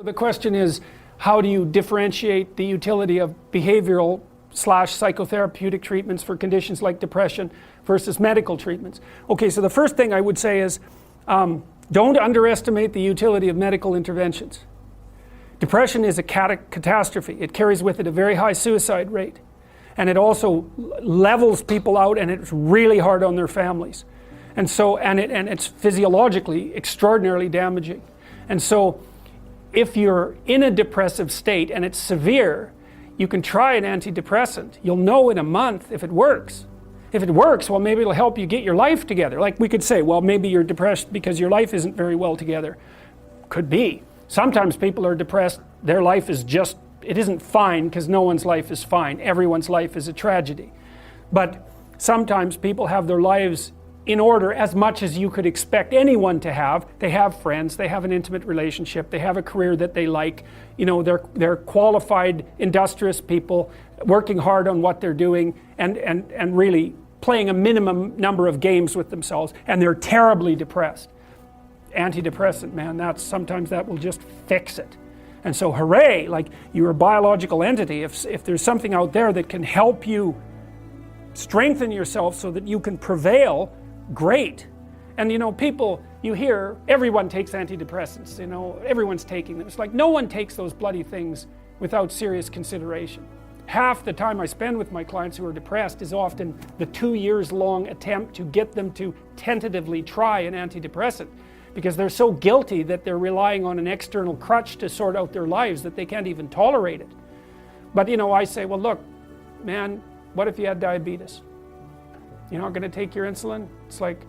The question is, how do you differentiate the utility of behavioral / psychotherapeutic treatments for conditions like depression versus medical treatments? Okay, so the first thing I would say is, don't underestimate the utility of medical interventions. Depression is a catastrophe. It carries with it a very high suicide rate. And it also levels people out, and it's really hard on their families. And so, and it's physiologically extraordinarily damaging. And so, if you're in a depressive state and it's severe, you can try an antidepressant. You'll know in a month if it works. If it works, well, maybe it'll help you get your life together. Like we could say, well, maybe you're depressed because your life isn't very well together. Could be. Sometimes people are depressed, their life is just, it isn't fine, because no one's life is fine. Everyone's life is a tragedy. But sometimes people have their lives in order as much as you could expect anyone to have. They have friends, they have an intimate relationship, they have a career that they like, you know, they're qualified, industrious people working hard on what they're doing and really playing a minimum number of games with themselves, and they're terribly depressed. Antidepressant, man, sometimes that will just fix it. And so hooray, like you're a biological entity. If there's something out there that can help you strengthen yourself so that you can prevail, great. And you know, people, you hear everyone takes antidepressants, you know, everyone's taking them. It's like no one takes those bloody things without serious consideration. Half the time I spend with my clients who are depressed is often the 2 years long attempt to get them to tentatively try an antidepressant, because they're so guilty that they're relying on an external crutch to sort out their lives that they can't even tolerate it. But you know, I say, well look, man, what if you had diabetes? You're not going to take your insulin? It's like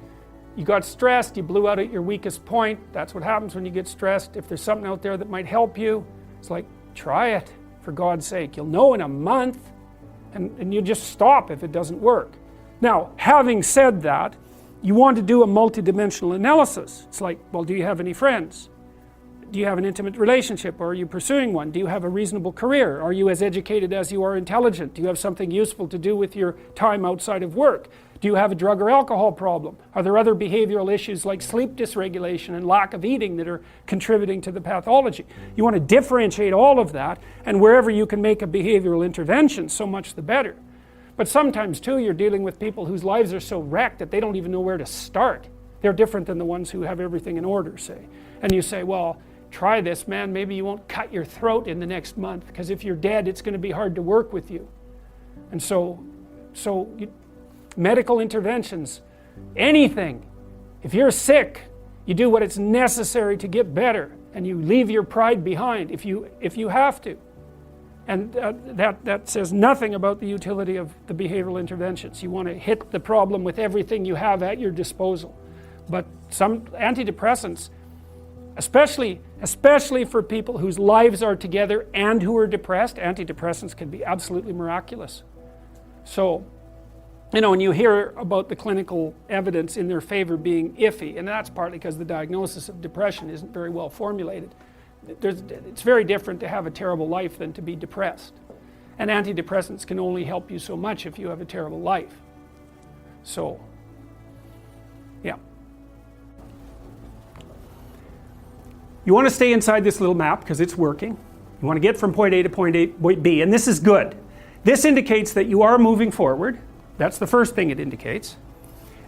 you got stressed, you blew out at your weakest point. That's what happens when you get stressed. If there's something out there that might help you, it's like, try it, for God's sake. You'll know in a month, and you just stop if it doesn't work. Now, having said that, you want to do a multidimensional analysis. It's like, well, do you have any friends? Do you have an intimate relationship, or are you pursuing one? Do you have a reasonable career? Are you as educated as you are intelligent? Do you have something useful to do with your time outside of work? Do you have a drug or alcohol problem? Are there other behavioral issues like sleep dysregulation and lack of eating that are contributing to the pathology? You want to differentiate all of that, and wherever you can make a behavioral intervention, so much the better. But sometimes too, you're dealing with people whose lives are so wrecked that they don't even know where to start. They're different than the ones who have everything in order, say. And you say, well, try this, man, maybe you won't cut your throat in the next month, because if you're dead, it's going to be hard to work with you. And so medical interventions, anything. If you're sick, you do what is necessary to get better, and you leave your pride behind if you have to. And that says nothing about the utility of the behavioral interventions. You want to hit the problem with everything you have at your disposal. But some antidepressants, especially for people whose lives are together and who are depressed, antidepressants can be absolutely miraculous. So, you know, when you hear about the clinical evidence in their favor being iffy, and that's partly because the diagnosis of depression isn't very well formulated. It's very different to have a terrible life than to be depressed. And antidepressants can only help you so much if you have a terrible life. So, yeah. You want to stay inside this little map because it's working. You want to get from point A to point B, and this is good. This indicates that you are moving forward. That's the first thing it indicates.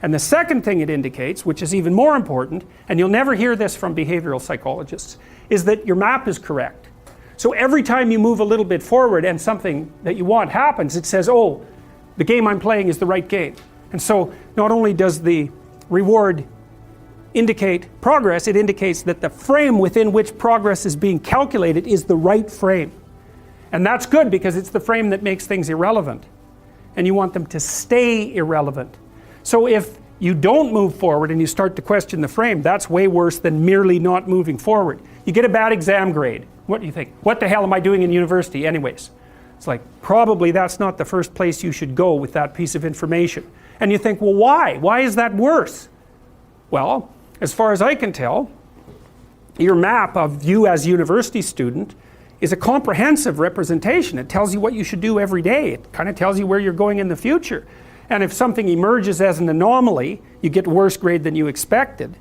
And the second thing it indicates, which is even more important, and you'll never hear this from behavioral psychologists, is that your map is correct. So every time you move a little bit forward and something that you want happens, it says, oh, the game I'm playing is the right game. And so not only does the reward indicate progress, it indicates that the frame within which progress is being calculated is the right frame. And that's good because it's the frame that makes things irrelevant. And you want them to stay irrelevant. So if you don't move forward and you start to question the frame, that's way worse than merely not moving forward. You get a bad exam grade. What do you think? What the hell am I doing in university anyways? It's like, probably that's not the first place you should go with that piece of information. And you think, well, why? Why is that worse? Well, as far as I can tell, your map of you as a university student is a comprehensive representation. It tells you what you should do every day. It kind of tells you where you're going in the future. And if something emerges as an anomaly, you get a worse grade than you expected.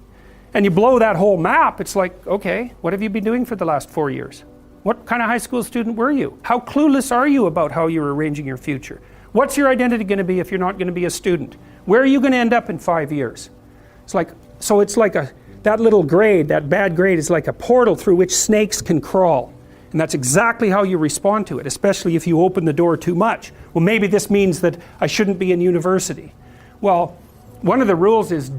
and you blow that whole map, it's like, okay, what have you been doing for the last 4 years? What kind of high school student were you? How clueless are you about how you're arranging your future? What's your identity going to be if you're not going to be a student? Where are you going to end up in 5 years? It's like, so it's like that little grade, that bad grade is like a portal through which snakes can crawl. And that's exactly how you respond to it, especially if you open the door too much. Well, maybe this means that I shouldn't be in university. Well, one of the rules is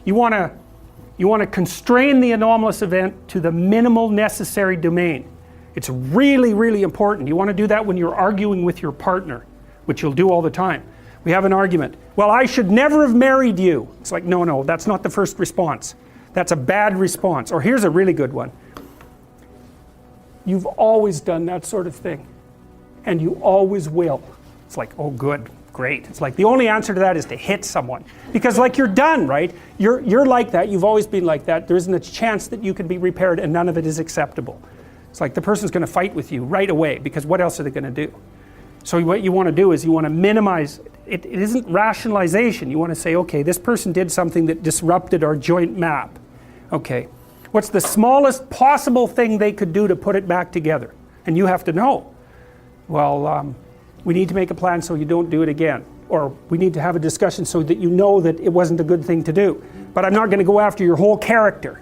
you want to constrain the anomalous event to the minimal necessary domain. It's really, really important. You want to do that when you're arguing with your partner, which you'll do all the time. We have an argument. Well, I should never have married you. It's like, no, that's not the first response. That's a bad response. Or here's a really good one. You've always done that sort of thing, and you always will. It's like, oh good, great. It's like the only answer to that is to hit someone. Because like you're done, right? You're like that, you've always been like that. There isn't a chance that you can be repaired, and none of it is acceptable. It's like the person's going to fight with you right away, because what else are they going to do? So what you want to do is you want to minimize, it isn't rationalization. You want to say, okay, this person did something that disrupted our joint map. Okay. What's the smallest possible thing they could do to put it back together? And you have to know. Well, we need to make a plan so you don't do it again. Or we need to have a discussion so that you know that it wasn't a good thing to do. But I'm not going to go after your whole character.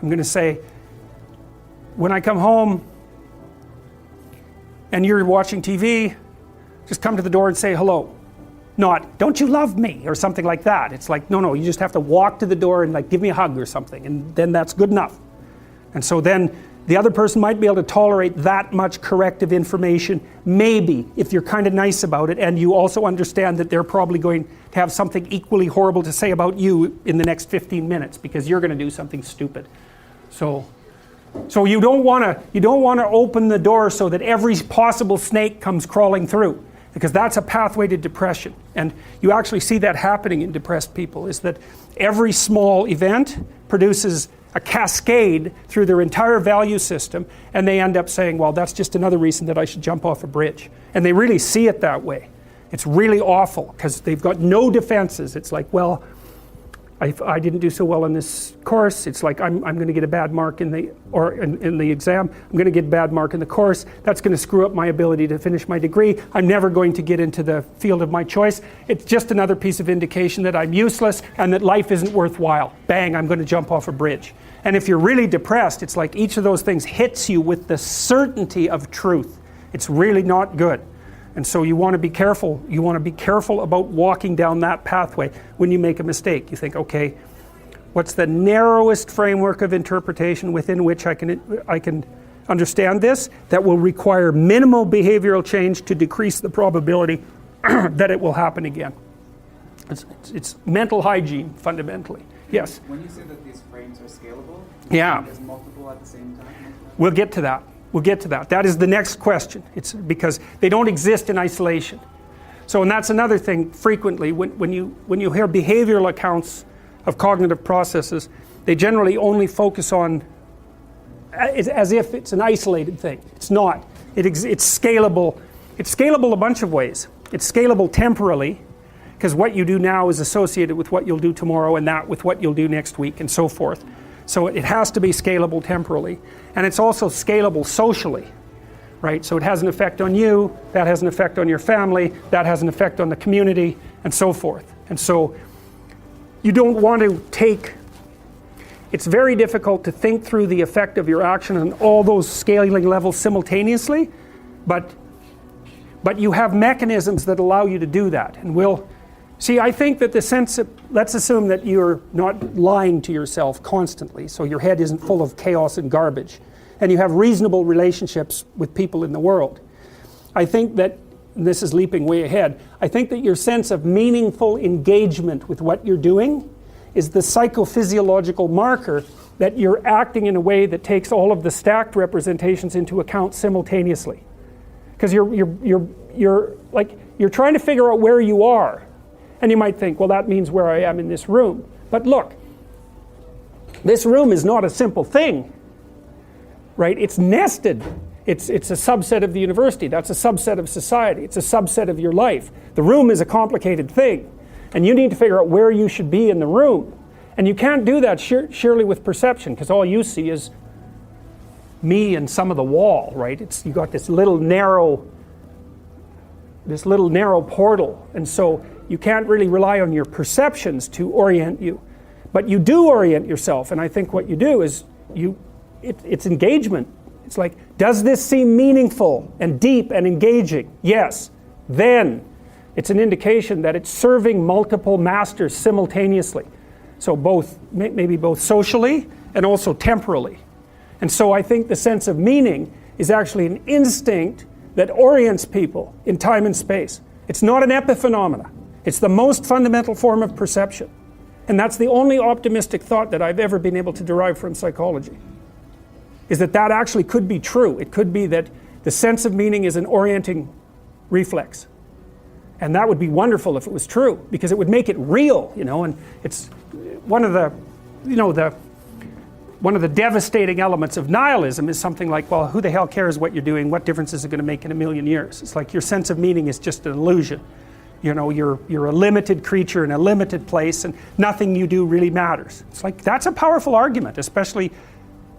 I'm going to say, when I come home and you're watching TV, just come to the door and say hello. Not, don't you love me, or something like that. It's like, no, you just have to walk to the door and like give me a hug or something, and then that's good enough. And so then the other person might be able to tolerate that much corrective information, maybe, if you're kind of nice about it, and you also understand that they're probably going to have something equally horrible to say about you in the next 15 minutes, because you're going to do something stupid. So you don't want to open the door so that every possible snake comes crawling through. Because that's a pathway to depression. And you actually see that happening in depressed people, is that every small event produces a cascade through their entire value system, and they end up saying, well, that's just another reason that I should jump off a bridge. And they really see it that way. It's really awful, because they've got no defenses. It's like, well, I didn't do so well in this course. It's like I'm going to get a bad mark in the exam. I'm going to get a bad mark in the course. That's going to screw up my ability to finish my degree. I'm never going to get into the field of my choice. It's just another piece of indication that I'm useless and that life isn't worthwhile. Bang, I'm going to jump off a bridge. And if you're really depressed, it's like each of those things hits you with the certainty of truth. It's really not good. And so you want to be careful. You want to be careful about walking down that pathway when you make a mistake. You think, okay, what's the narrowest framework of interpretation within which I can understand this that will require minimal behavioral change to decrease the probability that it will happen again? It's mental hygiene, fundamentally. Yes? When you say that these frames are scalable, yeah, there's multiple at the same time? We'll get to that. We'll get to that. That is the next question. It's because they don't exist in isolation. So, and that's another thing frequently when you hear behavioral accounts of cognitive processes, they generally only focus on as if it's an isolated thing. It's not. It's scalable. It's scalable a bunch of ways. It's scalable temporally, because what you do now is associated with what you'll do tomorrow, and that with what you'll do next week, and so forth. So it has to be scalable temporally. And it's also scalable socially, right? So it has an effect on you, that has an effect on your family, that has an effect on the community, and so forth. And so you don't want to it's very difficult to think through the effect of your action on all those scaling levels simultaneously, but you have mechanisms that allow you to do that. And I think that the sense of, let's assume that you're not lying to yourself constantly, so your head isn't full of chaos and garbage, and you have reasonable relationships with people in the world. I think that, and this is leaping way ahead, I think that your sense of meaningful engagement with what you're doing is the psychophysiological marker that you're acting in a way that takes all of the stacked representations into account simultaneously. Because you're trying to figure out where you are. And you might think, well, that means where I am in this room. But look, this room is not a simple thing, right? It's nested. It's a subset of the university. That's a subset of society. It's a subset of your life. The room is a complicated thing. And you need to figure out where you should be in the room. And you can't do that surely with perception, because all you see is me and some of the wall, right? You got this little narrow portal, and so you can't really rely on your perceptions to orient you. But you do orient yourself, and I think what you do is it's engagement. It's like, does this seem meaningful and deep and engaging? Yes. Then it's an indication that it's serving multiple masters simultaneously. So maybe both socially and also temporally. And so I think the sense of meaning is actually an instinct that orients people in time and space. It's not an epiphenomena. It's the most fundamental form of perception. And that's the only optimistic thought that I've ever been able to derive from psychology. Is that actually could be true. It could be that the sense of meaning is an orienting reflex. And that would be wonderful if it was true, because it would make it real, and it's one of the devastating elements of nihilism is something like, well, who the hell cares what you're doing? What difference is it going to make in a million years? It's like your sense of meaning is just an illusion. You're a limited creature in a limited place, and nothing you do really matters. It's like, that's a powerful argument, especially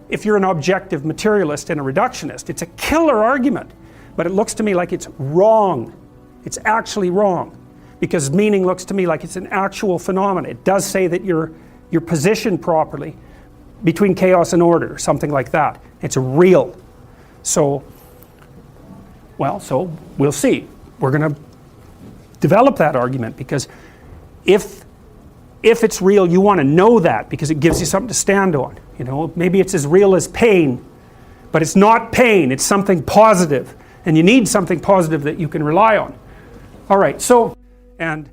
if you're an objective materialist and a reductionist. It's a killer argument, but it looks to me like it's wrong. It's actually wrong, because meaning looks to me like it's an actual phenomenon. It does say that you're positioned properly between chaos and order, something like that. It's real. So we'll see. We're going to develop that argument, because if it's real, you want to know that, because it gives you something to stand on. Maybe it's as real as pain, but it's not pain. It's something positive, and you need something positive that you can rely on. All right, and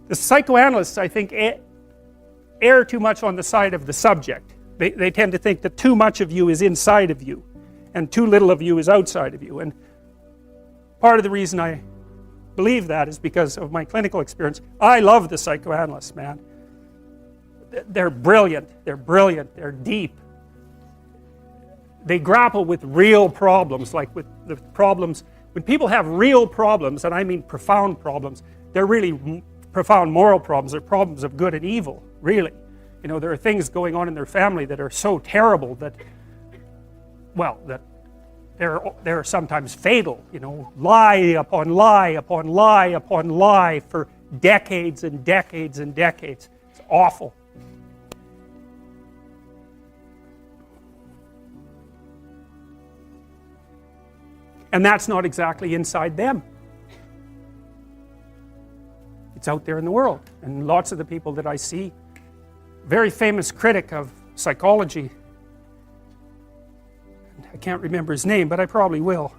the psychoanalysts, I think, err too much on the side of the subject. They tend to think that too much of you is inside of you, and too little of you is outside of you. And part of the reason I believe that is because of my clinical experience. I love the psychoanalysts, man. They're brilliant, they're deep. They grapple with real problems, like with the problems. When people have real problems, and I mean profound problems, they're really profound moral problems. They're problems of good and evil, really. There are things going on in their family that are so terrible that they're sometimes fatal. Lie upon lie upon lie upon lie for decades and decades and decades. It's awful. And that's not exactly inside them. It's out there in the world. And lots of the people that I see, very famous critic of psychology, I can't remember his name, but I probably will,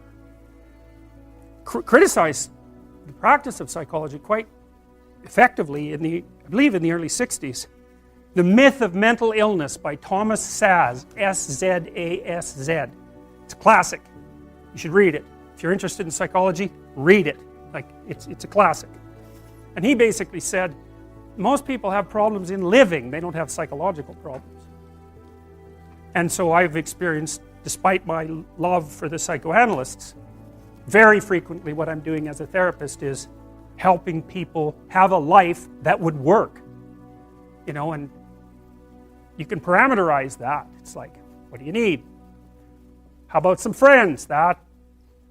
criticized the practice of psychology quite effectively I believe in the early 60s. The Myth of Mental Illness by Thomas Szasz, S-Z-A-S-Z. It's a classic. You should read it. If you're interested in psychology, read it. It's a classic. And he basically said, most people have problems in living. They don't have psychological problems. And so I've experienced, despite my love for the psychoanalysts, very frequently what I'm doing as a therapist is helping people have a life that would work. And you can parameterize that. It's like, what do you need? How about some friends?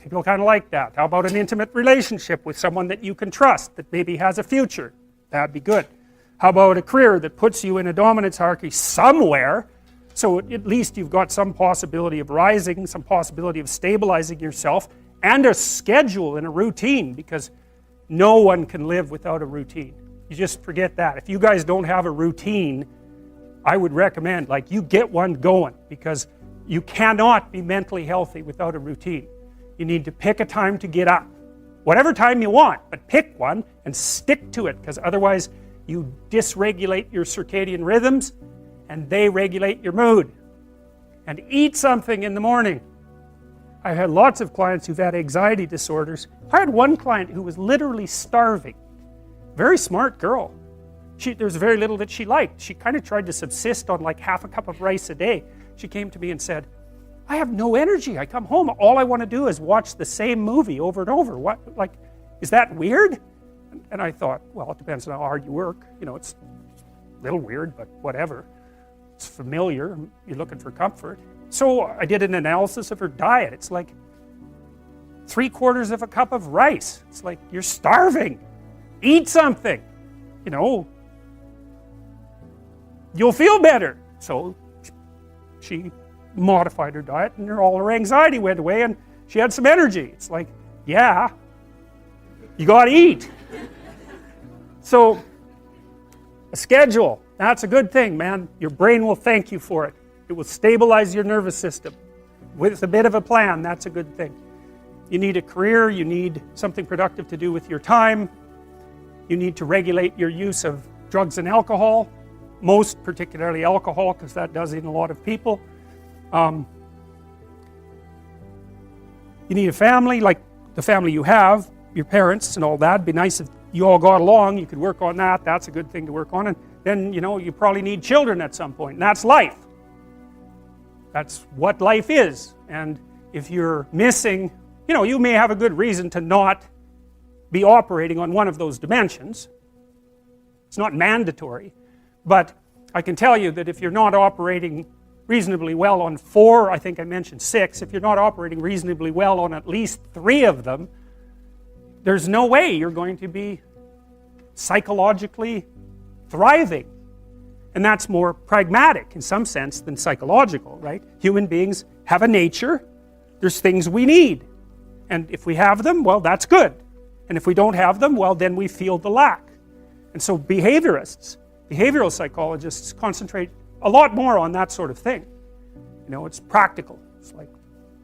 People kind of like that. How about an intimate relationship with someone that you can trust, that maybe has a future? That'd be good. How about a career that puts you in a dominance hierarchy somewhere, so at least you've got some possibility of rising, some possibility of stabilizing yourself, and a schedule and a routine, because no one can live without a routine. You just forget that. If you guys don't have a routine, I would recommend, you get one going, because you cannot be mentally healthy without a routine. You need to pick a time to get up. Whatever time you want, but pick one and stick to it, because otherwise you dysregulate your circadian rhythms and they regulate your mood. And eat something in the morning. I've had lots of clients who've had anxiety disorders. I had one client who was literally starving. Very smart girl. There's very little that she liked. She kind of tried to subsist on half a cup of rice a day. She came to me and said, I have no energy. I come home, all I want to do is watch the same movie over and over. What, is that weird? And I thought, well, it depends on how hard you work. It's a little weird, but whatever. It's familiar. You're looking for comfort. So I did an analysis of her diet. It's like 3/4 of a cup of rice. It's like, you're starving. Eat something. You know, you'll feel better. So she modified her diet, and all her anxiety went away, and she had some energy. It's like, yeah, you got to eat. So a schedule, that's a good thing, man. Your brain will thank you for it. It will stabilize your nervous system. With a bit of a plan, that's a good thing. You need a career, you need something productive to do with your time. You need to regulate your use of drugs and alcohol, most particularly alcohol, because that does in a lot of people. You need a family, like the family you have, your parents and all that. It'd be nice if you all got along, you could work on that. That's a good thing to work on. And then, you know, you probably need children at some point, and that's life. That's what life is. And if you're missing, you know, you may have a good reason to not be operating on one of those dimensions. It's not mandatory, but I can tell you that if you're not operating reasonably well on 4, I think I mentioned 6, if you're not operating reasonably well on at least 3 of them, there's no way you're going to be psychologically thriving. And that's more pragmatic in some sense than psychological, right? Human beings have a nature. There's things we need. And if we have them, well, that's good. And if we don't have them, well, then we feel the lack. And so behaviorists, behavioral psychologists concentrate a lot more on that sort of thing. You know, it's practical. It's like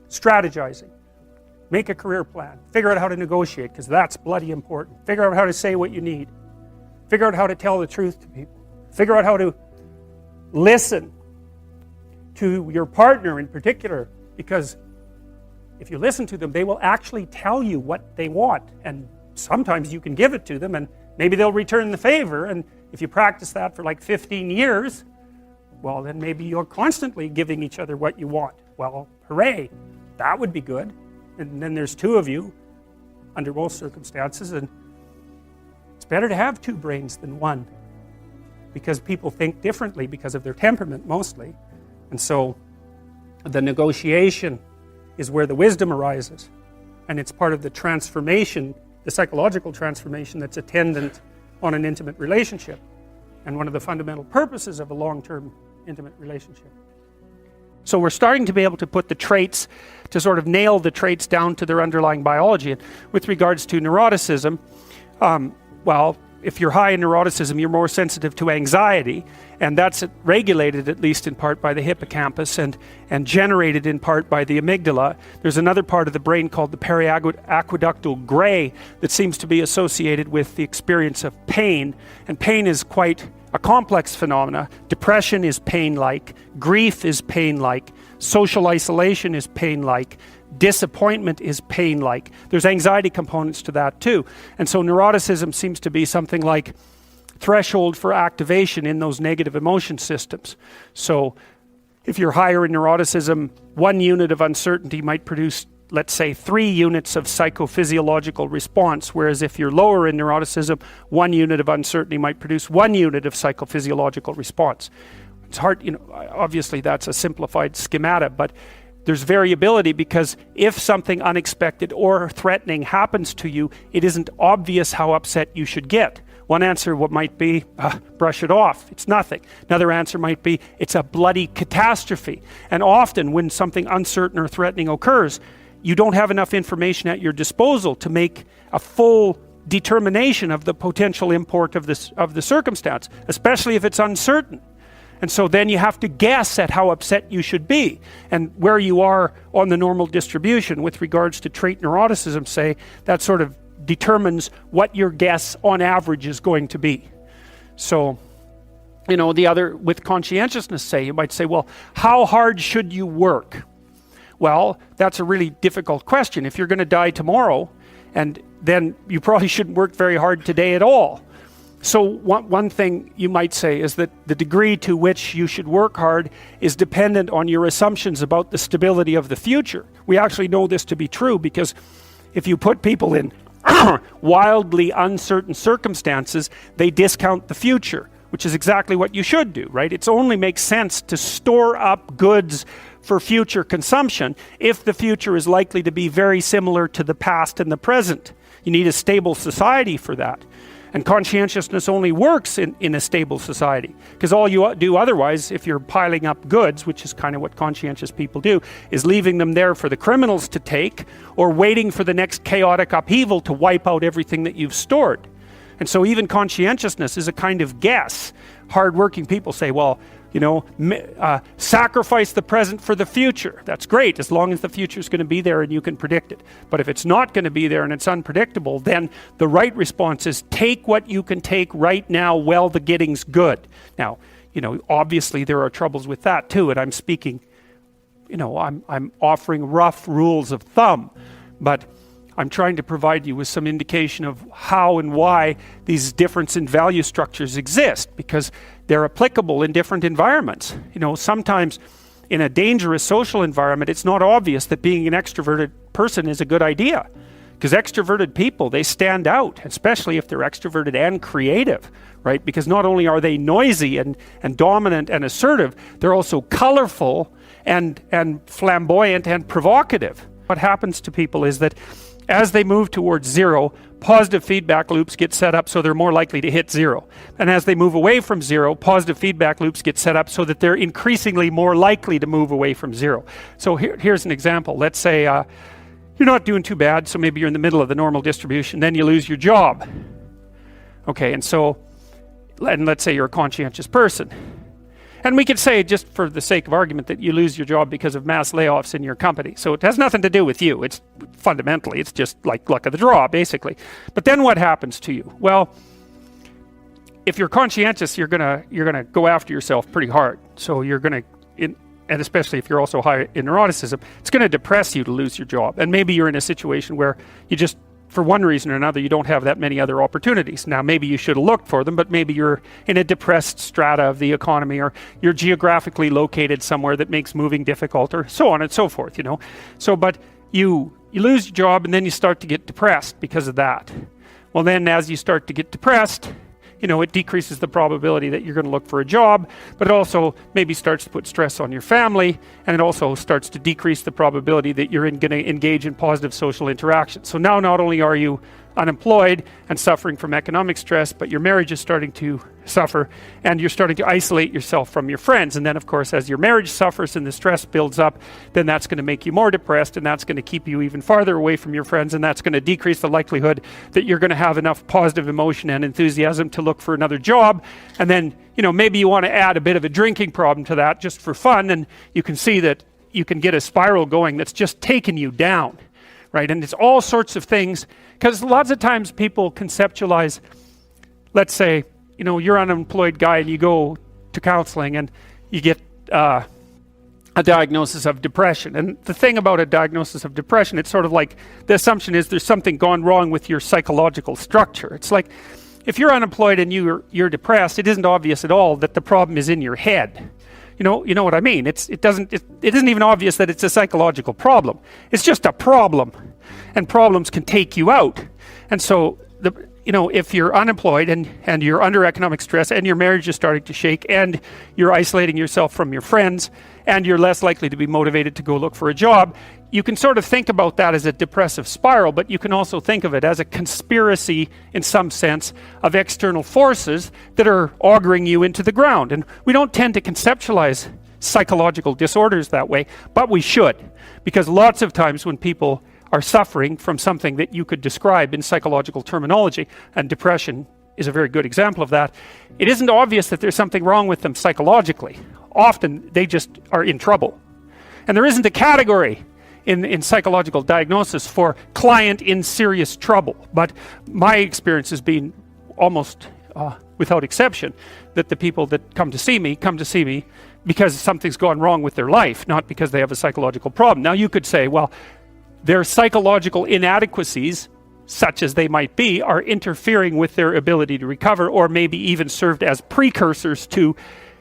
strategizing. Make a career plan. Figure out how to negotiate, because that's bloody important. Figure out how to say what you need. Figure out how to tell the truth to people. Figure out how to listen to your partner in particular, because if you listen to them, they will actually tell you what they want, and sometimes you can give it to them, and maybe they'll return the favor. And if you practice that for like 15 years, well, then maybe you're constantly giving each other what you want. Well, hooray, that would be good. And then there's 2 of you under most circumstances, and it's better to have 2 brains than 1, because people think differently because of their temperament mostly. And so the negotiation is where the wisdom arises, and it's part of the transformation, the psychological transformation that's attendant on an intimate relationship, and one of the fundamental purposes of a long-term intimate relationship. So we're starting to be able to put the traits, to sort of nail the traits down to their underlying biology. And with regards to neuroticism, well, if you're high in neuroticism, you're more sensitive to anxiety, and that's regulated at least in part by the hippocampus and generated in part by the amygdala. There's another part of the brain called the periaqueductal gray that seems to be associated with the experience of pain, and pain is quite a complex phenomena. Depression is pain-like, grief is pain-like, social isolation is pain-like, disappointment is pain-like. There's anxiety components to that too. And so neuroticism seems to be something like threshold for activation in those negative emotion systems. So if you're higher in neuroticism, 1 unit of uncertainty might produce, let's say, 3 units of psychophysiological response, whereas if you're lower in neuroticism, 1 unit of uncertainty might produce 1 unit of psychophysiological response. It's hard, you know, obviously that's a simplified schemata, but there's variability, because if something unexpected or threatening happens to you, it isn't obvious how upset you should get. One answer might be, brush it off, it's nothing. Another answer might be, it's a bloody catastrophe. And often when something uncertain or threatening occurs, you don't have enough information at your disposal to make a full determination of the potential import of the circumstance, especially if it's uncertain. And so then you have to guess at how upset you should be, and where you are on the normal distribution with regards to trait neuroticism, say, that sort of determines what your guess on average is going to be. So, you know, the other, with conscientiousness, say, you might say, well, how hard should you work? Well, that's a really difficult question. If you're going to die tomorrow, and then you probably shouldn't work very hard today at all. So one thing you might say is that the degree to which you should work hard is dependent on your assumptions about the stability of the future. We actually know this to be true, because if you put people in wildly uncertain circumstances, they discount the future. which is exactly what you should do, right? It only makes sense to store up goods for future consumption if the future is likely to be very similar to the past and the present. You need a stable society for that. And conscientiousness only works in a stable society, because all you do otherwise, if you're piling up goods, which is kind of what conscientious people do, is leaving them there for the criminals to take, or waiting for the next chaotic upheaval to wipe out everything that you've stored. And so even conscientiousness is a kind of guess. Hardworking people say, well, you know, sacrifice the present for the future. That's great, as long as the future is going to be there and you can predict it. But if it's not going to be there and it's unpredictable, then the right response is take what you can take right now while the getting's good. Now, you know, obviously there are troubles with that too, and I'm speaking, you know, I'm offering rough rules of thumb, but I'm trying to provide you with some indication of how and why these difference in value structures exist, because they're applicable in different environments. You know, sometimes in a dangerous social environment, it's not obvious that being an extroverted person is a good idea, because extroverted people, they stand out, especially if they're extroverted and creative, right? Because not only are they noisy and dominant and assertive, they're also colorful and flamboyant and provocative. What happens to people is that as they move towards zero, positive feedback loops get set up so they're more likely to hit zero. And as they move away from zero, positive feedback loops get set up so that they're increasingly more likely to move away from zero. So here's an example. Let's say you're not doing too bad, so maybe you're in the middle of the normal distribution, then you lose your job. Okay, and let's say you're a conscientious person. And we could say, just for the sake of argument, that you lose your job because of mass layoffs in your company. So it has nothing to do with you. It's fundamentally, it's just like luck of the draw, basically. But then what happens to you? Well, if you're conscientious, you're gonna go after yourself pretty hard. So you're gonna, and especially if you're also high in neuroticism, it's gonna depress you to lose your job. And maybe you're in a situation where you just, for one reason or another, you don't have that many other opportunities. Now, maybe you should have looked for them, but maybe you're in a depressed strata of the economy, or you're geographically located somewhere that makes moving difficult, or so on and so forth, you know. So, but you lose your job, and then you start to get depressed because of that. Well, then as you start to get depressed, you know, it decreases the probability that you're going to look for a job, but it also maybe starts to put stress on your family, and it also starts to decrease the probability that you're going to engage in positive social interaction. So now not only are you unemployed and suffering from economic stress, but your marriage is starting to suffer, and you're starting to isolate yourself from your friends. And then, of course, as your marriage suffers and the stress builds up, then that's going to make you more depressed, and that's going to keep you even farther away from your friends, and that's going to decrease the likelihood that you're going to have enough positive emotion and enthusiasm to look for another job. And then, you know, maybe you want to add a bit of a drinking problem to that just for fun, and you can see that you can get a spiral going that's just taking you down, right? And it's all sorts of things, because lots of times people conceptualize, let's say, you know, you're an unemployed guy and you go to counseling and you get a diagnosis of depression. And the thing about a diagnosis of depression, it's sort of like the assumption is there's something gone wrong with your psychological structure. It's like if you're unemployed and you're depressed, it isn't obvious at all that the problem is in your head. You know what I mean? It isn't even obvious that it's a psychological problem. It's just a problem, and problems can take you out. And so if you're unemployed and you're under economic stress and your marriage is starting to shake and you're isolating yourself from your friends and you're less likely to be motivated to go look for a job, you can sort of think about that as a depressive spiral, but you can also think of it as a conspiracy in some sense of external forces that are auguring you into the ground. And we don't tend to conceptualize psychological disorders that way, but we should, because lots of times when people are suffering from something that you could describe in psychological terminology, and depression is a very good example of that, it isn't obvious that there's something wrong with them psychologically. Often they just are in trouble. And there isn't a category in psychological diagnosis for client in serious trouble. But my experience has been almost without exception that the people that come to see me because something's gone wrong with their life, not because they have a psychological problem. Now you could say, well, their psychological inadequacies, such as they might be, are interfering with their ability to recover, or maybe even served as precursors to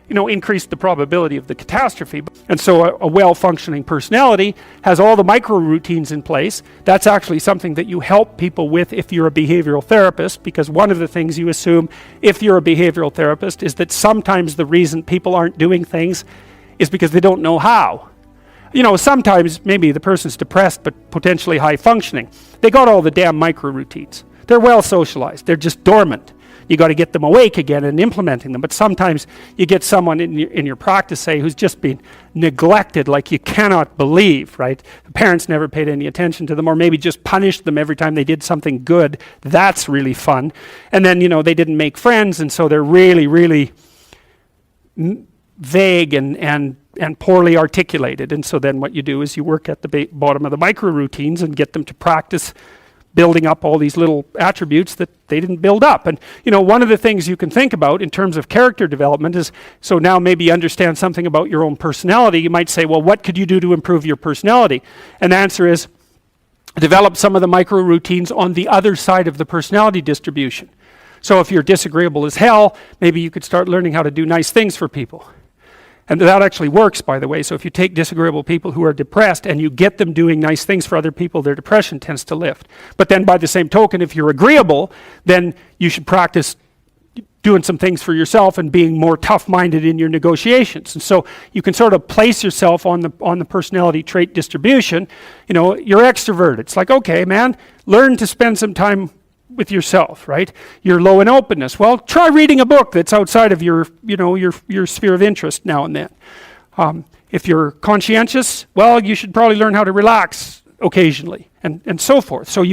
increase the probability of the catastrophe. And so a well-functioning personality has all the micro routines in place. That's actually something that you help people with if you're a behavioral therapist, because one of the things you assume if you're a behavioral therapist is that sometimes the reason people aren't doing things is because they don't know how. Sometimes maybe the person's depressed but potentially high functioning. They got all the damn micro routines. They're well socialized. They're just dormant. You got to get them awake again and implementing them. But sometimes you get someone in your practice, say, who's just been neglected like you cannot believe, right? The parents never paid any attention to them, or maybe just punished them every time they did something good. That's really fun. And then, they didn't make friends, and so they're really, really vague and poorly articulated. And so then what you do is you work at the bottom of the micro routines and get them to practice building up all these little attributes that they didn't build up. And one of the things you can think about in terms of character development is, so now maybe you understand something about your own personality. You might say, well, what could you do to improve your personality? And the answer is, develop some of the micro routines on the other side of the personality distribution. So if you're disagreeable as hell, maybe you could start learning how to do nice things for people. And that actually works, by the way. So if you take disagreeable people who are depressed and you get them doing nice things for other people, their depression tends to lift. But then by the same token, if you're agreeable, then you should practice doing some things for yourself and being more tough-minded in your negotiations. And so you can sort of place yourself on the personality trait distribution. You're extroverted. It's like, okay, man, learn to spend some time with yourself, right? You're low in openness. Well, try reading a book that's outside of your sphere of interest now and then. If you're conscientious, well, you should probably learn how to relax occasionally, and so forth. So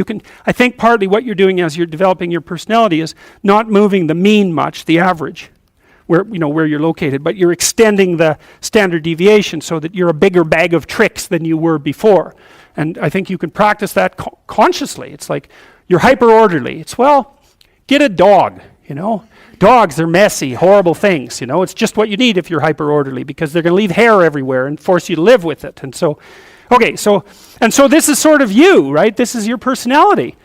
I think partly what you're doing as you're developing your personality is not moving the mean much, the average, where you're located, but you're extending the standard deviation so that you're a bigger bag of tricks than you were before. And I think you can practice that consciously. It's like, you're hyper-orderly. It's, well, get a dog, Dogs are messy, horrible things, It's just what you need if you're hyper-orderly, because they're going to leave hair everywhere and force you to live with it. And so, so this is sort of you, right? This is your personality.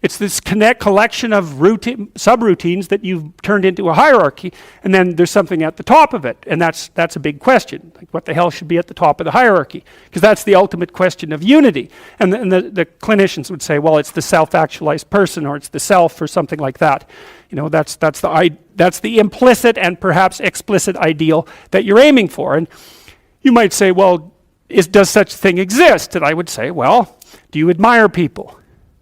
It's this collection of subroutines that you've turned into a hierarchy, and then there's something at the top of it, and that's a big question. Like, what the hell should be at the top of the hierarchy? Because that's the ultimate question of unity. And the clinicians would say, well, it's the self-actualized person, or it's the self, or something like that. That's the implicit and perhaps explicit ideal that you're aiming for. And you might say, well, does such a thing exist? And I would say, well, do you admire people?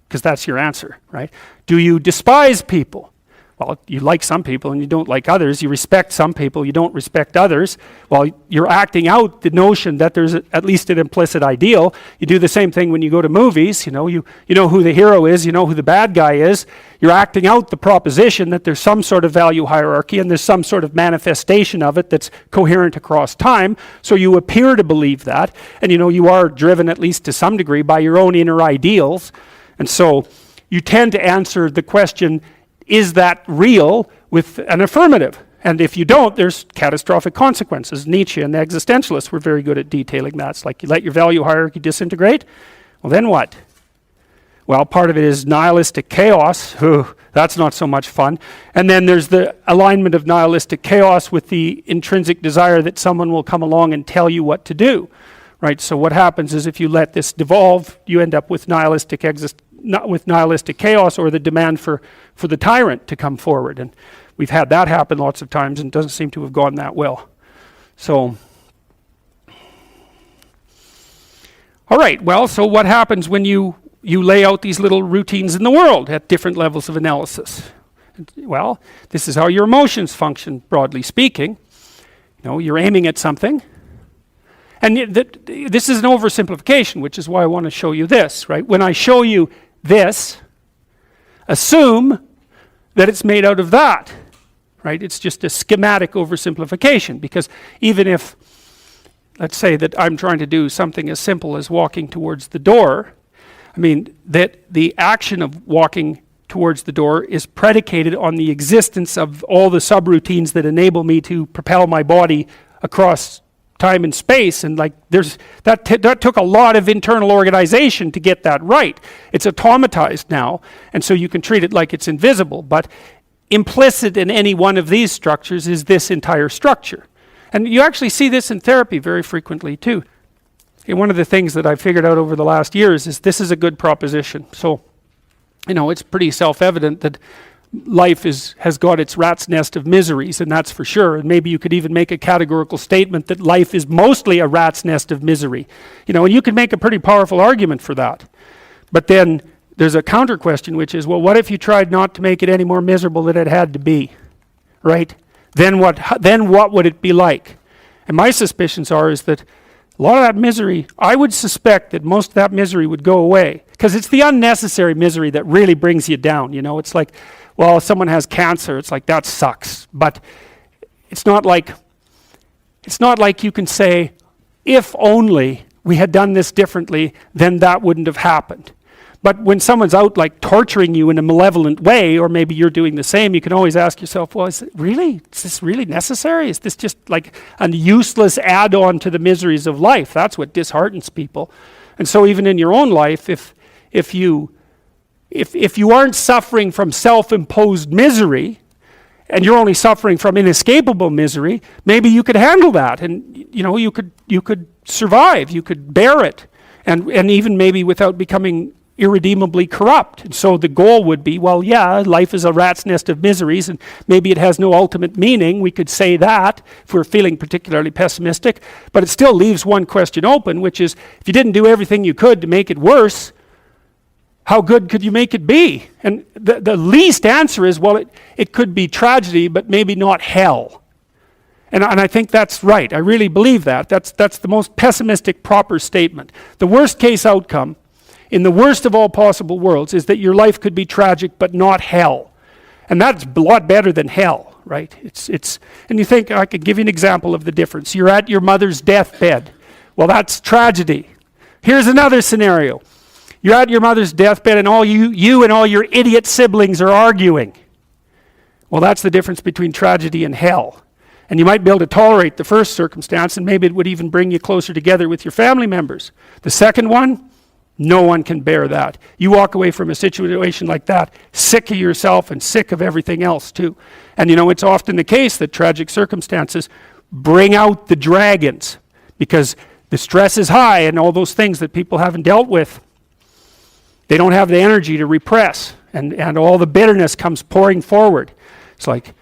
Because that's your answer, right? Do you despise people? Well, you like some people and you don't like others. You respect some people, you don't respect others. Well, you're acting out the notion that there's at least an implicit ideal. You do the same thing when you go to movies. You know who the hero is, you know who the bad guy is. You're acting out the proposition that there's some sort of value hierarchy and there's some sort of manifestation of it that's coherent across time. So you appear to believe that, and you are driven at least to some degree by your own inner ideals. And so you tend to answer the question, is that real, with an affirmative? And if you don't, there's catastrophic consequences. Nietzsche and the existentialists were very good at detailing that. It's like, you let your value hierarchy disintegrate, well, then what? Well, part of it is nihilistic chaos. That's not so much fun. And then there's the alignment of nihilistic chaos with the intrinsic desire that someone will come along and tell you what to do. Right, so what happens is if you let this devolve, you end up with nihilistic chaos, or the demand for the tyrant to come forward. And we've had that happen lots of times, and it doesn't seem to have gone that well. So, all right, well, so what happens when you lay out these little routines in the world at different levels of analysis? Well, this is how your emotions function, broadly speaking. You're aiming at something. And this is an oversimplification, which is why I want to show you this, right? When I show you this, assume that it's made out of that, right? It's just a schematic oversimplification, because even if, let's say that I'm trying to do something as simple as walking towards the door, I mean, that the action of walking towards the door is predicated on the existence of all the subroutines that enable me to propel my body across time and space, and like that took a lot of internal organization to get that right. It's automatized now, and so you can treat it like it's invisible, but implicit in any one of these structures is this entire structure. And you actually see this in therapy very frequently too. And one of the things that I've figured out over the last years is this is a good proposition. So, it's pretty self-evident that life has got its rat's nest of miseries, and that's for sure. And maybe you could even make a categorical statement that life is mostly a rat's nest of misery. And you can make a pretty powerful argument for that. But then there's a counter question, which is, well, what if you tried not to make it any more miserable than it had to be, right? Then what would it be like? And my suspicions is that a lot of that misery, I would suspect that most of that misery would go away, because it's the unnecessary misery that really brings you down. It's like, well, if someone has cancer, it's like, that sucks. But it's not like you can say, if only we had done this differently, then that wouldn't have happened. But when someone's out like torturing you in a malevolent way, or maybe you're doing the same, you can always ask yourself, well, is this really necessary? Is this just like a useless add-on to the miseries of life? That's what disheartens people. And so even in your own life, if you aren't suffering from self-imposed misery, and you're only suffering from inescapable misery, maybe you could handle that, and you could survive, you could bear it, and even maybe without becoming irredeemably corrupt. And so the goal would be, well, yeah, life is a rat's nest of miseries, and maybe it has no ultimate meaning. We could say that if we're feeling particularly pessimistic, but it still leaves one question open, which is, if you didn't do everything you could to make it worse, how good could you make it be? And the least answer is, well, it could be tragedy, but maybe not hell. And I think that's right. I really believe that. That's the most pessimistic, proper statement. The worst case outcome, in the worst of all possible worlds, is that your life could be tragic, but not hell. And that's a lot better than hell, right? And you think, I could give you an example of the difference. You're at your mother's deathbed. Well, that's tragedy. Here's another scenario. You're at your mother's deathbed, and you and all your idiot siblings are arguing. Well, that's the difference between tragedy and hell. And you might be able to tolerate the first circumstance, and maybe it would even bring you closer together with your family members. The second one, no one can bear that. You walk away from a situation like that sick of yourself and sick of everything else too. And it's often the case that tragic circumstances bring out the dragons, because the stress is high, and all those things that people haven't dealt with, they don't have the energy to repress, and all the bitterness comes pouring forward. It's like,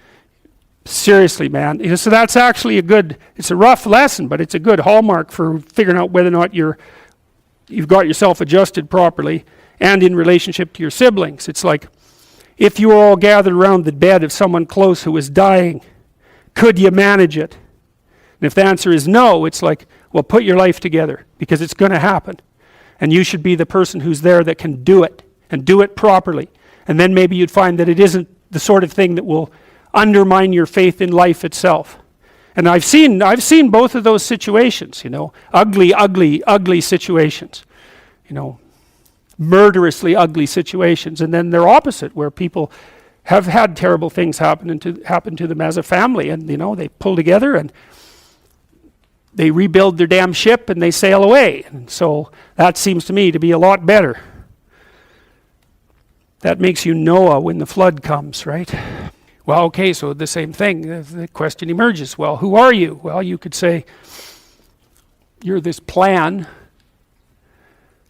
seriously, man. So that's actually it's a rough lesson, but it's a good hallmark for figuring out whether or not you've got yourself adjusted properly, and in relationship to your siblings. It's like, if you were all gathered around the bed of someone close who was dying, could you manage it? And if the answer is no, it's like, well, put your life together, because it's going to happen. And you should be the person who's there that can do it, and do it properly. And then maybe you'd find that it isn't the sort of thing that will undermine your faith in life itself. And I've seen both of those situations, ugly situations, murderously ugly situations, and then they're opposite, where people have had terrible things happen to them as a family, and they pull together and they rebuild their damn ship and they sail away. And so that seems to me to be a lot better. That makes you Noah when the flood comes, right? Well, okay, so the same thing. The question emerges, well, who are you? Well, you could say, you're this plan.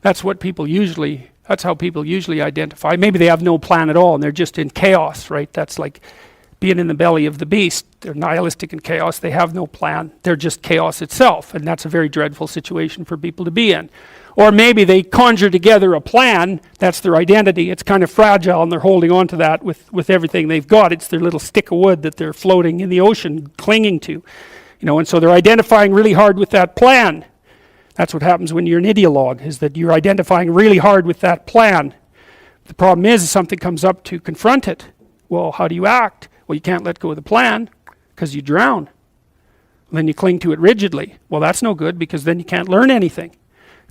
That's how people usually identify. Maybe they have no plan at all, and they're just in chaos, right? That's like being in the belly of the beast. They're nihilistic in chaos. They have no plan. They're just chaos itself, and that's a very dreadful situation for people to be in. Or maybe they conjure together a plan. That's their identity. It's kind of fragile, and they're holding on to that with everything they've got. It's their little stick of wood that they're floating in the ocean, clinging to. And so they're identifying really hard with that plan. That's what happens when you're an ideologue, is that you're identifying really hard with that plan. The problem is, if something comes up to confront it, well, how do you act? Well, you can't let go of the plan, because you drown. Then you cling to it rigidly. Well, that's no good, because then you can't learn anything.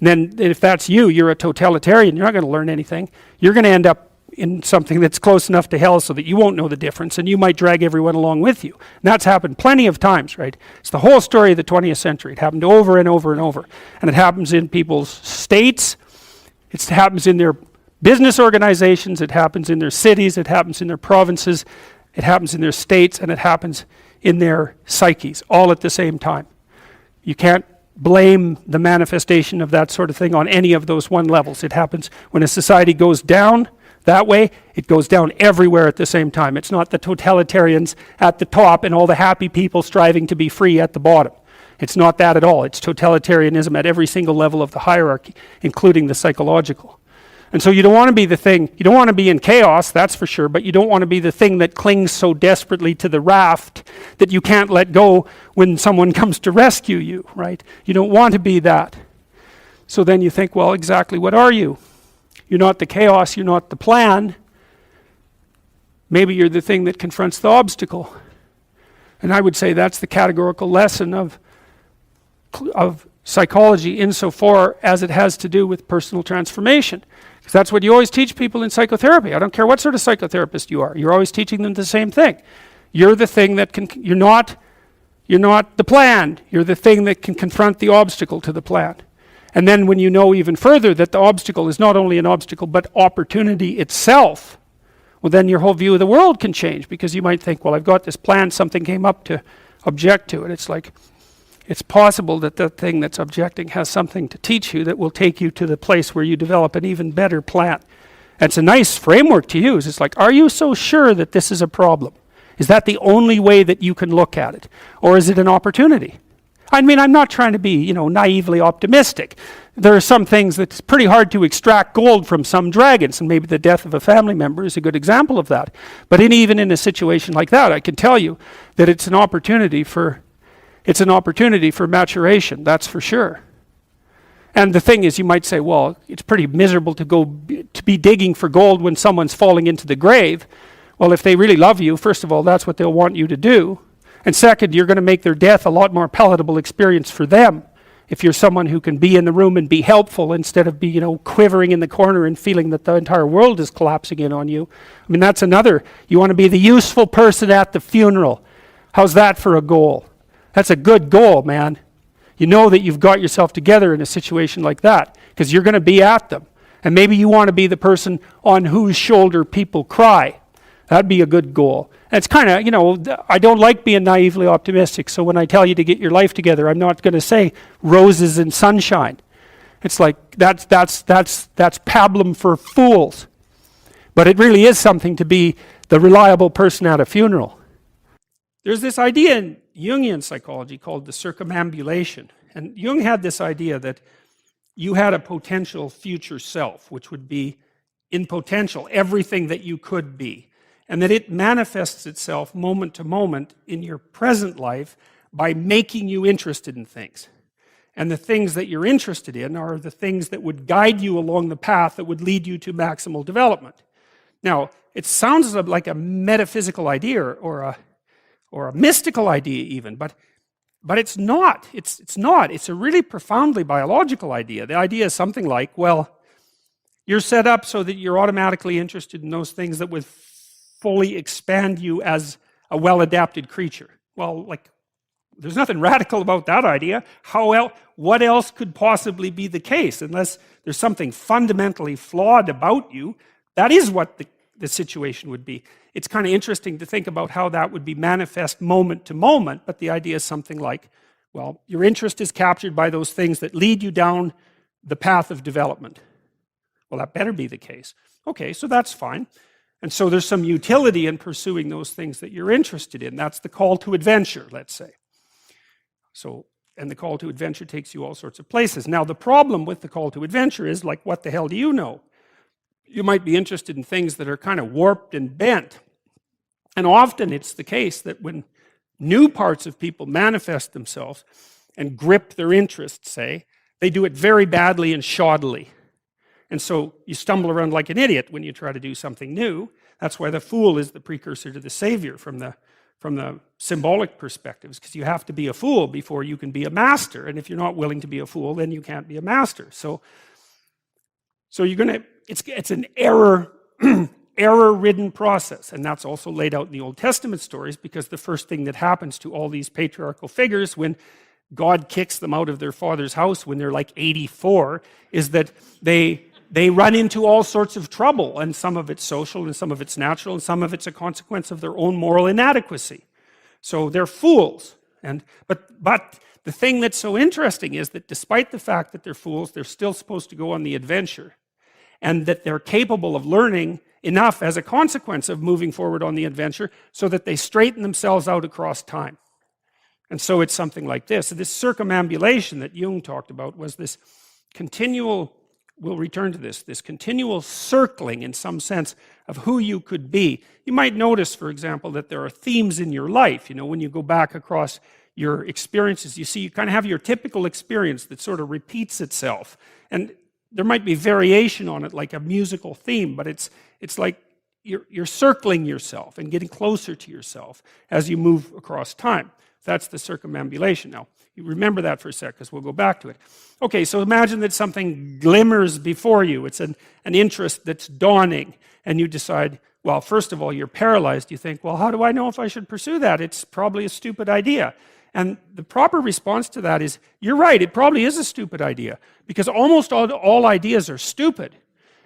And then if that's you're a totalitarian, you're not going to learn anything. You're going to end up in something that's close enough to hell so that you won't know the difference, and you might drag everyone along with you. And that's happened plenty of times, right? It's the whole story of the 20th century. It happened over and over and over. And it happens in people's states. It happens in their business organizations. It happens in their cities. It happens in their provinces. It happens in their states, and it happens in their psyches, all at the same time. You can't blame the manifestation of that sort of thing on any of those one levels. It happens when a society goes down that way, it goes down everywhere at the same time. It's not the totalitarians at the top and all the happy people striving to be free at the bottom. It's not that at all. It's totalitarianism at every single level of the hierarchy, including the psychological. And so you don't want to be the thing, you don't want to be in chaos, that's for sure, but you don't want to be the thing that clings so desperately to the raft that you can't let go when someone comes to rescue you, right? You don't want to be that. So then you think, well, exactly what are you? You're not the chaos, you're not the plan. Maybe you're the thing that confronts the obstacle. And I would say that's the categorical lesson of psychology insofar as it has to do with personal transformation. Because that's what you always teach people in psychotherapy. I don't care what sort of psychotherapist you are. You're always teaching them the same thing. You're the thing that can, you're not the plan. You're the thing that can confront the obstacle to the plan. And then when you know even further that the obstacle is not only an obstacle, but opportunity itself, well, then your whole view of the world can change, because you might think, well, I've got this plan, something came up to object to it. It's like, it's possible that the thing that's objecting has something to teach you that will take you to the place where you develop an even better plan. And it's a nice framework to use. It's like, are you so sure that this is a problem? Is that the only way that you can look at it? Or is it an opportunity? I mean, I'm not trying to be, naively optimistic. There are some things that's pretty hard to extract gold from some dragons, and maybe the death of a family member is a good example of that. But even in a situation like that, I can tell you that it's an opportunity for maturation, that's for sure. And the thing is, you might say, well, it's pretty miserable to be digging for gold when someone's falling into the grave. Well, if they really love you, first of all, that's what they'll want you to do. And second, you're going to make their death a lot more palatable experience for them if you're someone who can be in the room and be helpful instead of be, quivering in the corner and feeling that the entire world is collapsing in on you. I mean, that's another. You want to be the useful person at the funeral. How's that for a goal? That's a good goal, man. You know that you've got yourself together in a situation like that because you're going to be at them. And maybe you want to be the person on whose shoulder people cry. That'd be a good goal. And it's kind of, I don't like being naively optimistic, so when I tell you to get your life together, I'm not going to say roses and sunshine. It's like, that's pablum for fools. But it really is something to be the reliable person at a funeral. There's this idea in Jungian psychology called the circumambulation. And Jung had this idea that you had a potential future self, which would be in potential everything that you could be. And that it manifests itself moment to moment in your present life by making you interested in things. And the things that you're interested in are the things that would guide you along the path that would lead you to maximal development. Now, it sounds like a metaphysical idea or a mystical idea even, but it's not. It's not. It's a really profoundly biological idea. The idea is something like, well, you're set up so that you're automatically interested in those things that would fully expand you as a well-adapted creature. Well, there's nothing radical about that idea. What else could possibly be the case? Unless there's something fundamentally flawed about you, that is what the situation would be. It's kind of interesting to think about how that would be manifest moment to moment, but the idea is something like, well, your interest is captured by those things that lead you down the path of development. Well, that better be the case. Okay, so that's fine. And so there's some utility in pursuing those things that you're interested in. That's the call to adventure, let's say. And the call to adventure takes you all sorts of places. Now, the problem with the call to adventure is, like, what the hell do you know? You might be interested in things that are kind of warped and bent. And often it's the case that when new parts of people manifest themselves and grip their interests, say, they do it very badly and shoddily. And so you stumble around like an idiot when you try to do something new. That's why the fool is the precursor to the savior from the symbolic perspectives, because you have to be a fool before you can be a master. And if you're not willing to be a fool, then you can't be a master. So you're gonna, it's an error-ridden process. And that's also laid out in the Old Testament stories, because the first thing that happens to all these patriarchal figures when God kicks them out of their father's house when they're like 84 is that they run into all sorts of trouble, and some of it's social, and some of it's natural, and some of it's a consequence of their own moral inadequacy. So they're fools. But the thing that's so interesting is that despite the fact that they're fools, they're still supposed to go on the adventure. And that they're capable of learning enough as a consequence of moving forward on the adventure so that they straighten themselves out across time. And so it's something like this. So this circumambulation that Jung talked about was this continual, we'll return to this continual circling in some sense of who you could be. You might notice, for example, that there are themes in your life. You know, when you go back across your experiences, you see you kind of have your typical experience that sort of repeats itself. And there might be variation on it, like a musical theme, but it's like you're circling yourself and getting closer to yourself as you move across time. That's the circumambulation. Now, you remember that for a sec, because we'll go back to it. Okay, so imagine that something glimmers before you. It's an interest that's dawning, and you decide, well, first of all, you're paralyzed. You think, well, how do I know if I should pursue that? It's probably a stupid idea. And the proper response to that is, you're right, it probably is a stupid idea, because almost all ideas are stupid.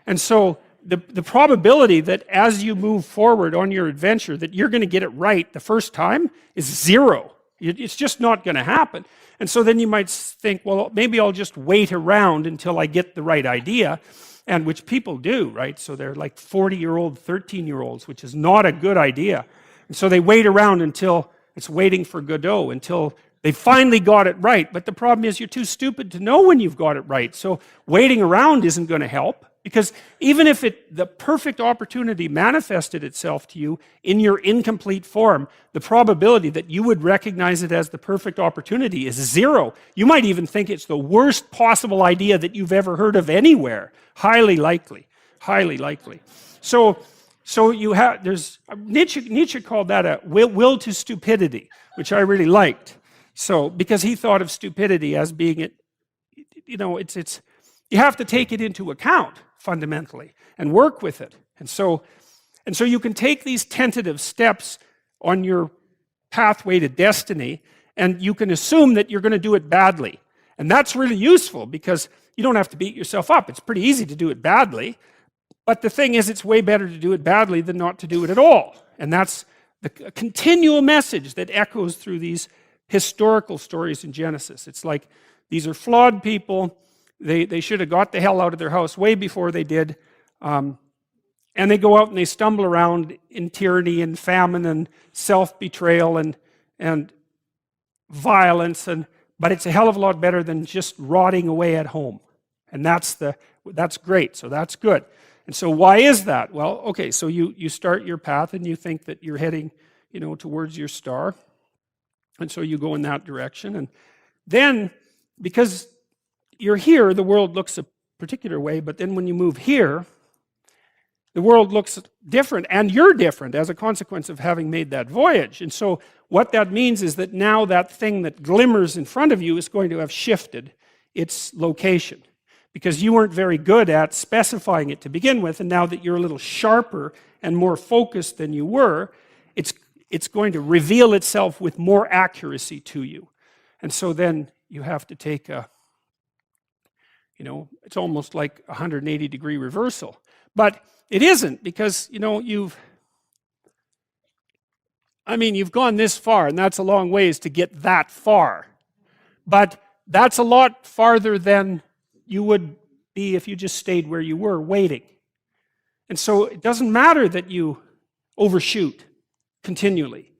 And so the probability that as you move forward on your adventure that you're going to get it right the first time is zero. It's just not going to happen. And so then you might think, well, maybe I'll just wait around until I get the right idea, and which people do, right? So they're like 40-year-old, 13-year-olds, which is not a good idea. And so they wait around until it's waiting for Godot, until they finally got it right. But the problem is you're too stupid to know when you've got it right. So waiting around isn't going to help, because even if the perfect opportunity manifested itself to you in your incomplete form, the probability that you would recognize it as the perfect opportunity is zero. You might even think it's the worst possible idea that you've ever heard of anywhere. Highly likely. Highly likely. So you have, there's, Nietzsche called that a will to stupidity, which I really liked. So, because he thought of stupidity as being, you know, it's you have to take it into account fundamentally and work with it. And so you can take these tentative steps on your pathway to destiny, and you can assume that you're going to do it badly. And that's really useful, because you don't have to beat yourself up. It's pretty easy to do it badly. But the thing is, it's way better to do it badly than not to do it at all. And that's the continual message that echoes through these historical stories in Genesis. It's like, these are flawed people. They should have got the hell out of their house way before they did. And they go out and they stumble around in tyranny and famine and self-betrayal and violence. But it's a hell of a lot better than just rotting away at home. And that's great. So that's good. And so why is that? Well, okay, so you start your path and you think that you're heading, you know, towards your star. And so you go in that direction. And then, because you're here, the world looks a particular way, but then when you move here, the world looks different, and you're different as a consequence of having made that voyage. And so what that means is that now that thing that glimmers in front of you is going to have shifted its location, because you weren't very good at specifying it to begin with, and now that you're a little sharper and more focused than you were, it's going to reveal itself with more accuracy to you. And so then you have to take a, you know, it's almost like a 180-degree reversal. But it isn't, because, you know, you've gone this far, and that's a long ways to get that far. But that's a lot farther than you would be if you just stayed where you were, waiting. And so it doesn't matter that you overshoot continually,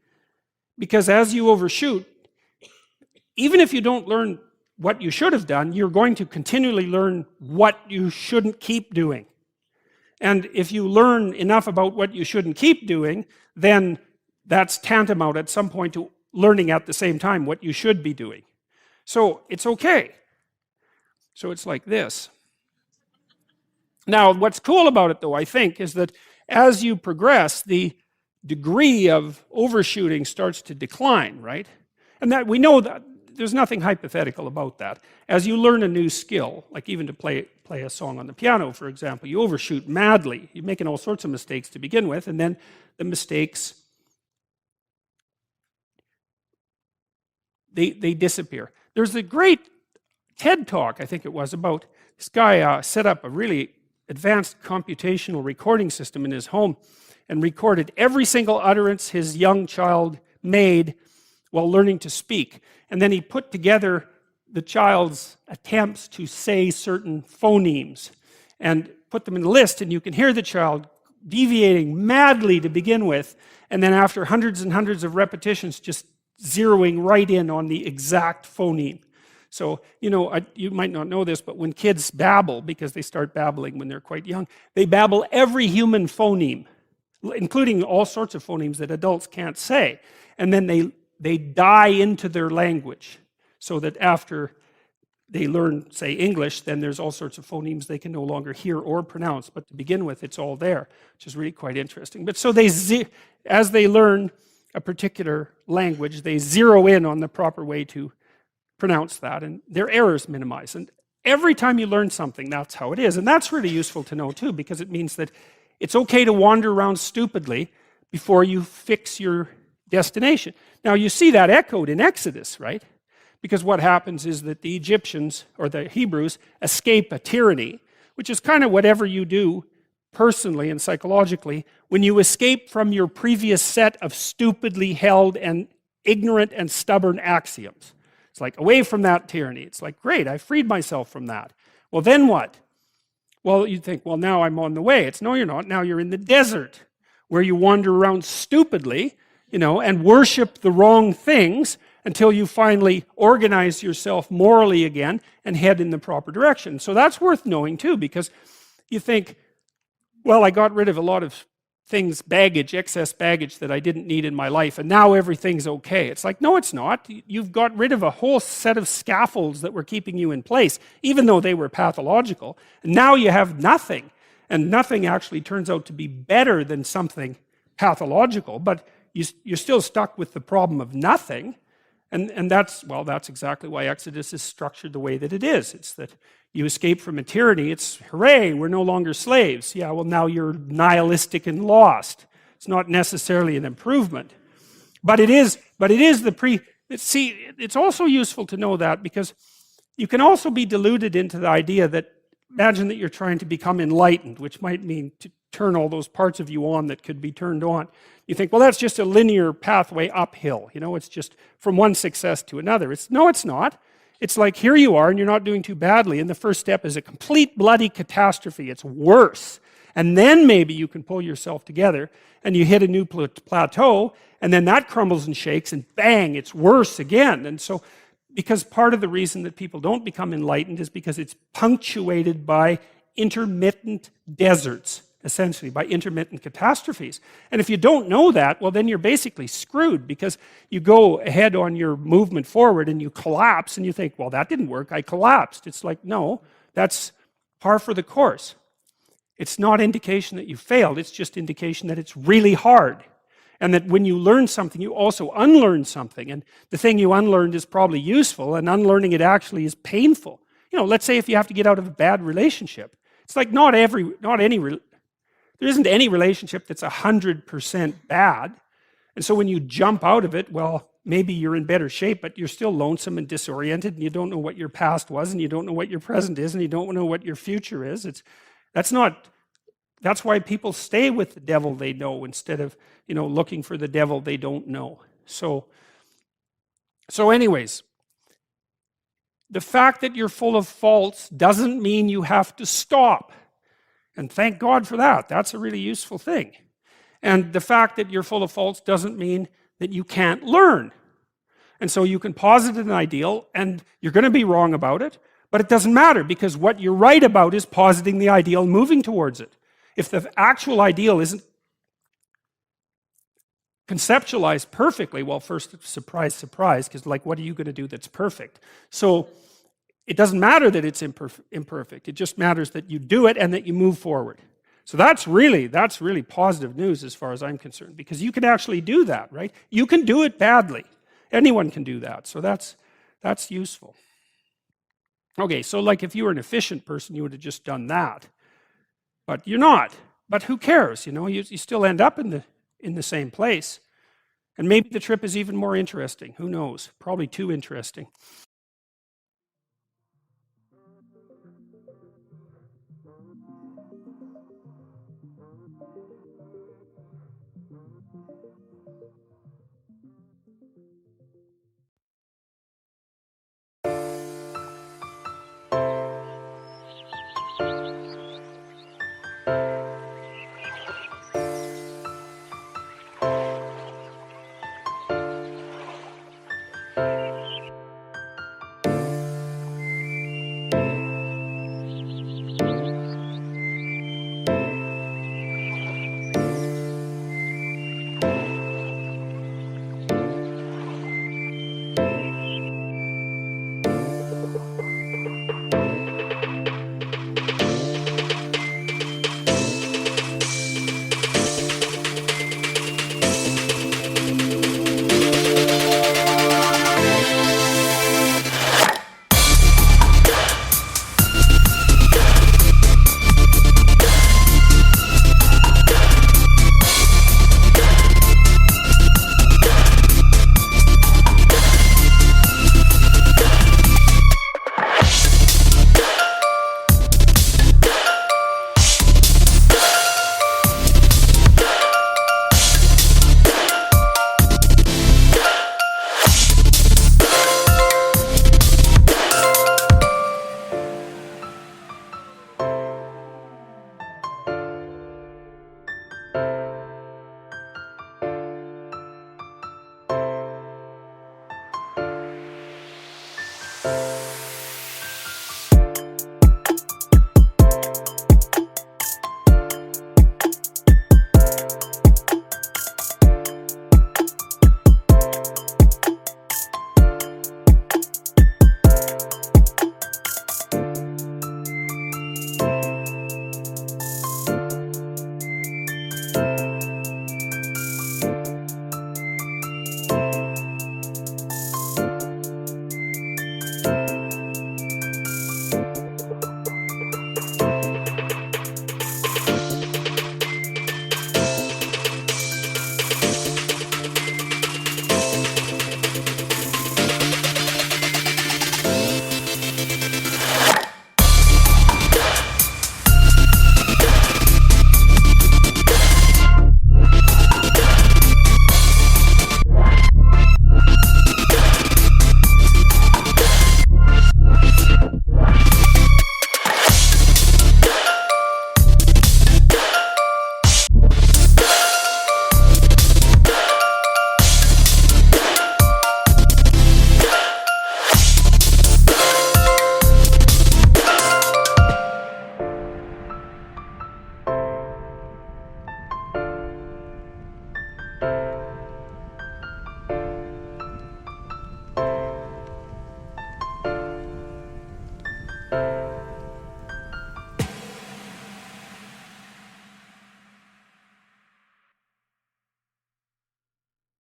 because as you overshoot, even if you don't learn what you should have done, you're going to continually learn what you shouldn't keep doing. And if you learn enough about what you shouldn't keep doing, then that's tantamount at some point to learning at the same time what you should be doing. So it's okay. So it's like this. Now, what's cool about it, though, I think, is that as you progress, the degree of overshooting starts to decline, right? And that we know that there's nothing hypothetical about that. As you learn a new skill, like even to play a song on the piano, for example, you overshoot madly. You're making all sorts of mistakes to begin with, and then the mistakes, they disappear. There's a great TED talk, I think it was, about this guy set up a really advanced computational recording system in his home and recorded every single utterance his young child made well, learning to speak. And then he put together the child's attempts to say certain phonemes and put them in a list, and you can hear the child deviating madly to begin with, and then after hundreds and hundreds of repetitions, just zeroing right in on the exact phoneme. So, you might not know this, but when kids babble, because they start babbling when they're quite young, they babble every human phoneme, including all sorts of phonemes that adults can't say. And then they die into their language, so that after they learn, say, English, then there's all sorts of phonemes they can no longer hear or pronounce. But to begin with, it's all there, which is really quite interesting. But so as they learn a particular language, they zero in on the proper way to pronounce that, and their errors minimize. And every time you learn something, that's how it is. And that's really useful to know too, because it means that it's okay to wander around stupidly before you fix your destination. Now you see that echoed in Exodus, right? Because what happens is that the Egyptians, or the Hebrews, escape a tyranny, which is kind of whatever you do personally and psychologically when you escape from your previous set of stupidly held and ignorant and stubborn axioms. It's like, away from that tyranny. It's like, great, I freed myself from that. Well, then what? Well, you think, well, now I'm on the way. No, you're not. Now you're in the desert, where you wander around stupidly, and worship the wrong things until you finally organize yourself morally again and head in the proper direction. So that's worth knowing too, because you think, well, I got rid of a lot of things, excess baggage that I didn't need in my life, and now everything's okay. It's like, no, it's not. You've got rid of a whole set of scaffolds that were keeping you in place, even though they were pathological. And now you have nothing, and nothing actually turns out to be better than something pathological, but you're still stuck with the problem of nothing. And that's exactly why Exodus is structured the way that it is. It's that you escape from a tyranny. It's, hooray, we're no longer slaves. Yeah, well, now you're nihilistic and lost. It's not necessarily an improvement. But it is it's also useful to know that, because you can also be deluded into the idea that, imagine that you're trying to become enlightened, which might mean to turn all those parts of you on that could be turned on. You think, well, that's just a linear pathway uphill. It's just from one success to another. No, it's not. It's like, here you are, and you're not doing too badly, and the first step is a complete bloody catastrophe. It's worse. And then maybe you can pull yourself together, and you hit a new plateau, and then that crumbles and shakes, and bang, it's worse again. And so, because part of the reason that people don't become enlightened is because it's punctuated by intermittent deserts, essentially, by intermittent catastrophes. And if you don't know that, well, then you're basically screwed, because you go ahead on your movement forward and you collapse, and you think, well, that didn't work, I collapsed. It's like, no, that's par for the course. It's not indication that you failed, it's just indication that it's really hard. And that when you learn something, you also unlearn something. And the thing you unlearned is probably useful, and unlearning it actually is painful. Let's say if you have to get out of a bad relationship. It's like there isn't any relationship that's 100% bad. And so when you jump out of it, well, maybe you're in better shape, but you're still lonesome and disoriented, and you don't know what your past was, and you don't know what your present is, and you don't know what your future is. That's why people stay with the devil they know instead of, looking for the devil they don't know. So anyways, the fact that you're full of faults doesn't mean you have to stop. And thank God for that. That's a really useful thing. And the fact that you're full of faults doesn't mean that you can't learn. And so you can posit an ideal, and you're going to be wrong about it, but it doesn't matter, because what you're right about is positing the ideal and moving towards it. If the actual ideal isn't conceptualized perfectly, well, first, surprise, surprise, because what are you going to do that's perfect? So it doesn't matter that it's imperfect. It just matters that you do it and that you move forward. So that's really positive news as far as I'm concerned, because you can actually do that, right? You can do it badly. Anyone can do that. So that's useful. Okay, so if you were an efficient person, you would have just done that. But you're not. But who cares? You still end up in the same place. And maybe the trip is even more interesting. Who knows? Probably too interesting.